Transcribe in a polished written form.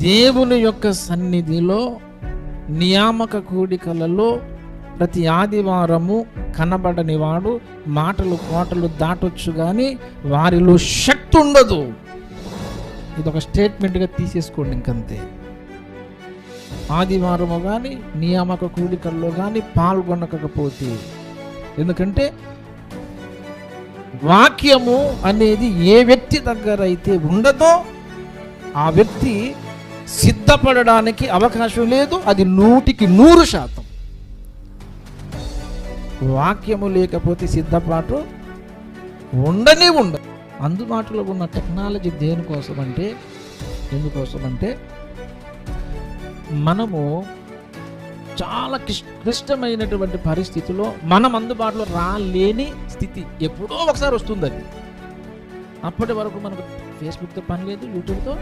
దేవుని యొక్క సన్నిధిలో నియామక కూడికలలో ప్రతి ఆదివారము కనబడని వాడు మాటలు కోటలు దాటొచ్చు కానీ వారిలో శక్తి ఉండదు. ఇది ఒక స్టేట్మెంట్గా తీసేసుకోండి ఇంకంతే. ఆదివారము కానీ నియామక కూడికల్లో కానీ పాల్గొనకపోతే, ఎందుకంటే వాక్యము అనేది ఏ వ్యక్తి దగ్గర అయితే ఉండదో ఆ వ్యక్తి సిద్ధపడడానికి అవకాశం లేదు. అది 100% వాక్యము లేకపోతే సిద్ధపాటు ఉండనే ఉండదు. అందుబాటులో ఉన్న టెక్నాలజీ దేనికోసమంటే, ఎందుకోసమంటే మనము చాలా క్లిష్టమైనటువంటి పరిస్థితిలో మనం అందుబాటులో రాలేని స్థితి ఎప్పుడో ఒకసారి వస్తుంది. అది అప్పటి వరకు మనకు ఫేస్బుక్తో పని లేదు, యూట్యూబ్తో